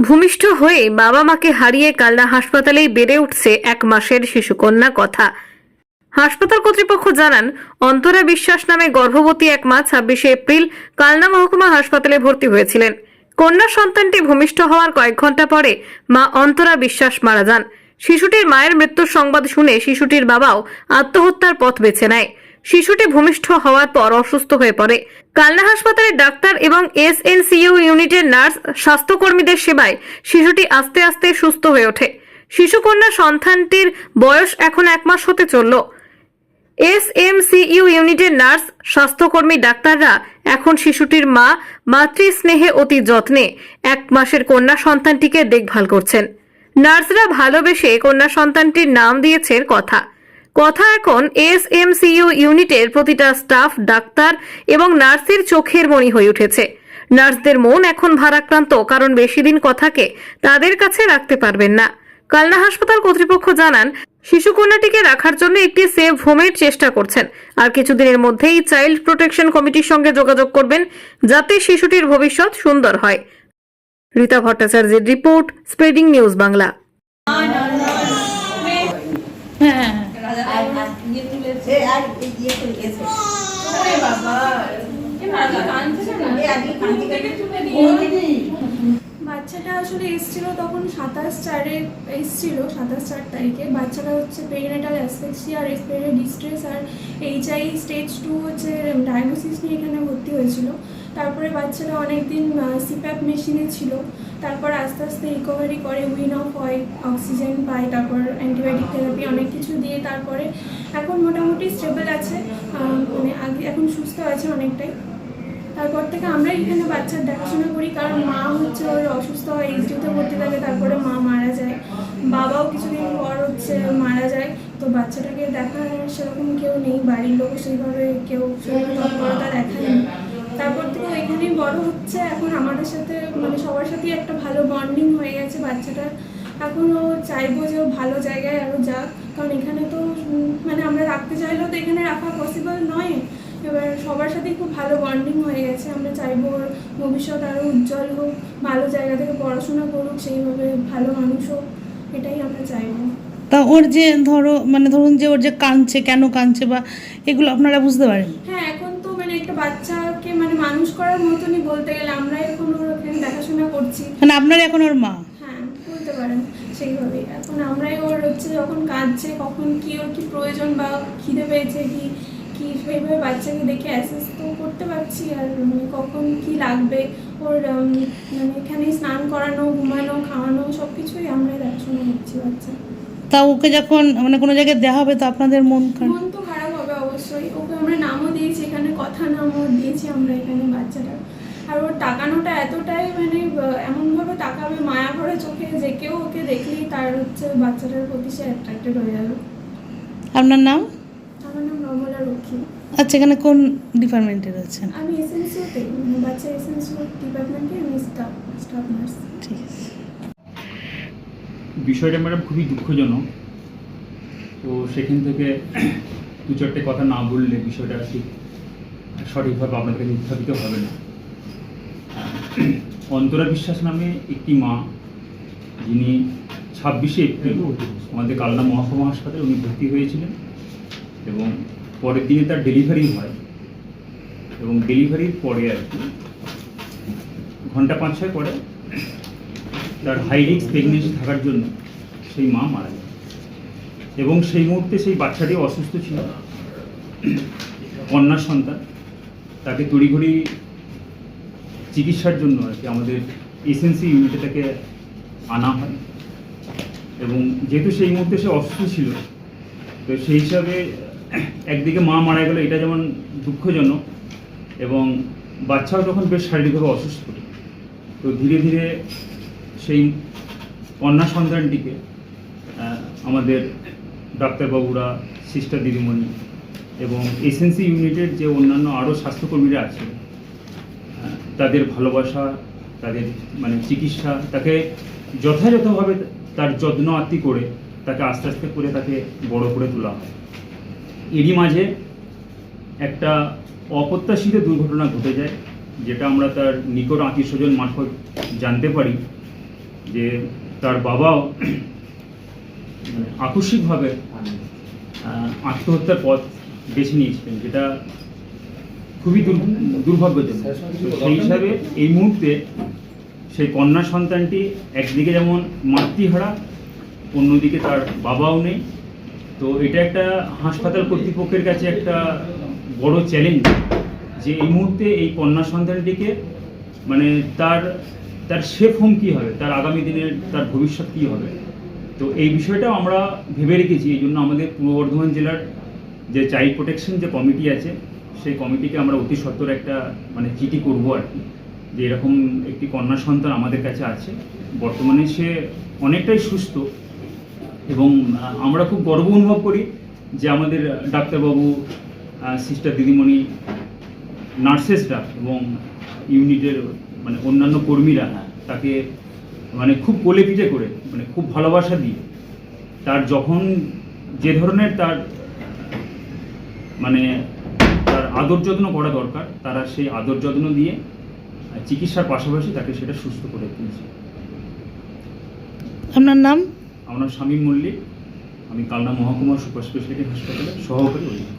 ভূমিষ্ঠ হয়ে বাবা মাকে হারিয়ে কালনা হাসপাতালেই বেড়ে উঠছে 1 মাসের শিশুকন্যা কথা। হাসপাতাল কর্তৃপক্ষ জানান, অন্তরা বিশ্বাস নামে গর্ভবতী 1 মা 26 এপ্রিল কালনা মহকুমা হাসপাতালে ভর্তি হয়েছিলেন। কন্যা সন্তানটি ভূমিষ্ঠ হওয়ার কয়েক ঘন্টা পরে মা অন্তরা বিশ্বাস মারা যান। শিশুটির মায়ের মৃত্যুর সংবাদ শুনে শিশুটির বাবাও আত্মহত্যার পথ বেছে নেয়। শিশুটি ভূমিষ্ঠ হওয়ার পর অসুস্থ হয়ে পড়ে। কালনা হাসপাতালের ডাক্তার এবং এসএনসিইউ ইউনিটের নার্স স্বাস্থ্যকর্মীদের সেবায় শিশুটি আস্তে আস্তে সুস্থ হয়ে ওঠে। শিশুকন্যা সন্তানটির বয়স এখন 1 মাস হতে চলল। এসএমসিইউ ইউনিটের নার্স, স্বাস্থ্যকর্মী, ডাক্তাররা এখন শিশুটির মা মাতৃস্নেহে অতি যত্নে 1 মাসের কন্যা সন্তানটিকে দেখভাল করছেন। নার্সরা ভালোবেসে কন্যা সন্তানটির নাম দিয়েছেন কথা। এখন এসএমসিইউ ইউনিটের প্রতিটা স্টাফ, ডাক্তার এবং নার্সের চোখের মণি হয়ে উঠেছে। নার্সদের মন এখন ভারাক্রান্ত, কারণ বেশি দিন কথাকে তাদের কাছে রাখতে পারবেন না। কালনা হাসপাতাল কর্তৃপক্ষ জানান, শিশুকন্যাটিকে রাখার জন্য একটি সেফ হোমের চেষ্টা করছেন। আর কিছুদিনের মধ্যেই চাইল্ড প্রোটেকশন কমিটির সঙ্গে যোগাযোগ করবেন, যাতে শিশুটির ভবিষ্যৎ সুন্দর হয়। রীতা ভট্টাচার্যের রিপোর্ট, স্প্রেডিং নিউজ বাংলা। বাচ্চাটা আসলে এসেছিল তখন 27/4-এ এসেছিল, 27/4 তারিখে। বাচ্চাটা হচ্ছে পেরিনেটাল অ্যাসফিক্সিয়া আর রেসপিরেটরি ডিস্ট্রেস আর HI স্টেজ 2 হচ্ছে ডায়াগনোসিস নিয়ে এখানে ভর্তি হয়েছিল। তারপরে বাচ্চাটা অনেকদিন সিপ্যাপ মেশিনে ছিল। তারপর আস্তে আস্তে রিকভারি করে, উইন অফ হয়, অক্সিজেন পায়, তারপর অ্যান্টিবায়োটিক থেরাপি অনেক কিছু দিয়ে তারপরে এখন মোটামুটি স্টেবল আছে, মানে আগে এখন সুস্থ আছে অনেকটাই। তারপর থেকে আমরা এখানে বাচ্চার দেখাশোনা করি, কারণ মা হচ্ছে ওর অসুস্থ হয়, এইচডিউতে ভর্তি থাকে, তারপরে মা মারা যায়, বাবাও কিছুদিন পর হচ্ছে মারা যায়। তো বাচ্চাটাকে দেখার সেরকম কেউ নেই, বাড়ির লোক সেইভাবে কেউ তৎপরতা দেখায়নি। তারপর থেকে এখানেই বড় হচ্ছে। এখন আমাদের সাথে মানে সবার সাথেই একটা ভালো বন্ডিং হয়ে গেছে বাচ্চাটার। এখন ও চাইবো যে ও ভালো জায়গায় আরও যাক, কারণ এখানে তো মানে আমরা রাখতে চাইলেও তো এখানে রাখা পসিবল নয়। এবার সবার সাথেই খুব ভালো বন্ডিং হয়ে গেছে। আমরা চাইবো ওর ভবিষ্যৎ আরও উজ্জ্বল হোক, ভালো জায়গা থেকে পড়াশোনা করুক, সেইভাবে ভালো মানুষ হোক, এটাই আমরা চাইবো। তা ওর যে ধরুন যে ওর যে কাঁদছে, কেন কাঁদছে বা এগুলো আপনারা বুঝতে পারেন? হ্যাঁ, এখন তো মানে একটা বাচ্চাকে মানে মানুষ করার মতনই বলতে গেলে, আমরা এখন ওর এখানে দেখাশোনা করছি। মানে আপনারা এখন ওর মা? হ্যাঁ, বলতে পারেন সেইভাবেই। এখন আমরাই ওর হচ্ছে যখন কাঁদছে, কখন কি ওর কি প্রয়োজন বা খিদে পেয়েছে কি সেইভাবে বাচ্চাকে দেখে অ্যাসেস তো করতে পারছি। আর কখন কি লাগবে ওর মানে এখানে স্নান করানো, ঘুমানো, খাওয়ানো সব কিছুই আমরাই দেখাশোনা করছি বাচ্চা। তা ওকে যখন মানে কোনো জায়গায় দেওয়া হবে তো আপনাদের মন তো খারাপ হবে অবশ্যই। ওকে আমরা নামও দিয়েছি, এখানে কথা নামও দিয়েছি আমরা এখানে বাচ্চাটা। আর ওর তাকানোটা এতটাই মানে এমনভাবে তাকাবে মায়া ভরে চোখে, যে কেউ ওকে দেখলেই তার হচ্ছে বাচ্চাটার প্রতি সে অ্যাট্রাক্টেড হয়ে যাবে। আপনার নাম? আমার নাম রমলা রক্ষী। আচ্ছা, এখানে কোন ডিপার্টমেন্টের আছেন? আমি এসএনসিওতে, বাচ্চা এসএনসিও ডিপার্টমেন্টে আমি স্টাফ নার্স। ঠিক আছে। বিষয়টা ম্যাডাম খুবই দুঃখজনক। তো সেখান থেকে 2-4টে কথা না বললে বিষয়টা ঠিক সঠিকভাবে আপনাদের কাছে উত্থাপিত হবে না। অন্তরা বিশ্বাস নামে একটি মা, যিনি 26 এপ্রিল আমাদের কালনা মহকুমা হাসপাতালে উনি ভর্তি হয়েছিলেন এবং পরের দিনে তার ডেলিভারি হয় এবং ডেলিভারির পরে আর কি ঘন্টা 5-6 পরে তার হাই রিস্ক প্রেগনেন্সি থাকার জন্য সেই মা মারা যায় এবং সেই মুহূর্তে সেই বাচ্চাটি অসুস্থ ছিল, কন্যা সন্তান। তাকে তড়িঘড়ি চিকিৎসার জন্য আর কি আমাদের এসএনসি ইউনিটে তাকে আনা হয় এবং যেহেতু সেই মুহূর্তে সে অসুস্থ ছিল, তো সেই হিসাবে একদিকে মা মারা গেল, এটা যেমন দুঃখজনক, এবং বাচ্চাও তখন বেশ শারীরিকভাবে অসুস্থ। তো ধীরে ধীরে সেই কন্যা সন্তানটিকে আমাদের ডাক্তারবাবুরা, সিস্টার দিদিমণি এবং এসএনসি ইউনিটের যে অন্যান্য আরও স্বাস্থ্যকর্মীরা আছে, তাদের ভালোবাসা, তাদের মানে চিকিৎসা, তাকে যথাযথভাবে তার যত্ন আত্তি করে তাকে আস্তে আস্তে করে তাকে বড় করে তোলা হয়। এরই মাঝে একটা অপ্রত্যাশিত দুর্ঘটনা ঘটে যায়, যেটা আমরা তার নিকট আত্মীয় স্বজন মারফত জানতে পারি যে তার বাবাও মানে আকস্মিকভাবে আত্মহত্যার পথ বেছে নিয়েছিলেন, যেটা খুবই দুর্ভাগ্যজনক। তো সেই হিসাবে এই মুহূর্তে সেই কন্যা সন্তানটি একদিকে যেমন মাতৃহারা, অন্যদিকে তার বাবাও নেই। তো এটা একটা হাসপাতাল কর্তৃপক্ষের কাছে একটা বড় চ্যালেঞ্জ যে এই মুহূর্তে এই কন্যা সন্তানটিকে মানে তার সেফ হোম কী হবে, তার আগামী দিনের তার ভবিষ্যৎ কী হবে। তো এই বিষয়টাও আমরা ভেবে রেখেছি। এই জন্য আমাদের পূর্ব বর্ধমান জেলার যে চাইল্ড প্রোটেকশন যে কমিটি আছে, সেই কমিটিকে আমরা অতি সত্বর একটা মানে চিঠি করবো আর কি, যে এরকম একটি কন্যা সন্তান আমাদের কাছে আছে, বর্তমানে সে অনেকটাই সুস্থ এবং আমরা খুব গর্ব অনুভব করি যে আমাদের ডাক্তারবাবু, সিস্টার দিদিমণি, নার্সেসরা এবং ইউনিটের মানে অন্যান্য কর্মীরা তাকে মানে খুব কোলে পিঠে করে মানে খুব ভালোবাসা দিয়ে তার যখন যে ধরনের তার মানে তার আদর যত্ন করা দরকার, তারা সেই আদর যত্ন দিয়ে চিকিৎসার পাশাপাশি তাকে সেটা সুস্থ করে তুলছে। আপনার নাম? আমার নাম শামীম মল্লিক, আমি কালনা মহকুমা সুপার স্পেশালিটি হাসপাতালের সহকারী অধিকারী।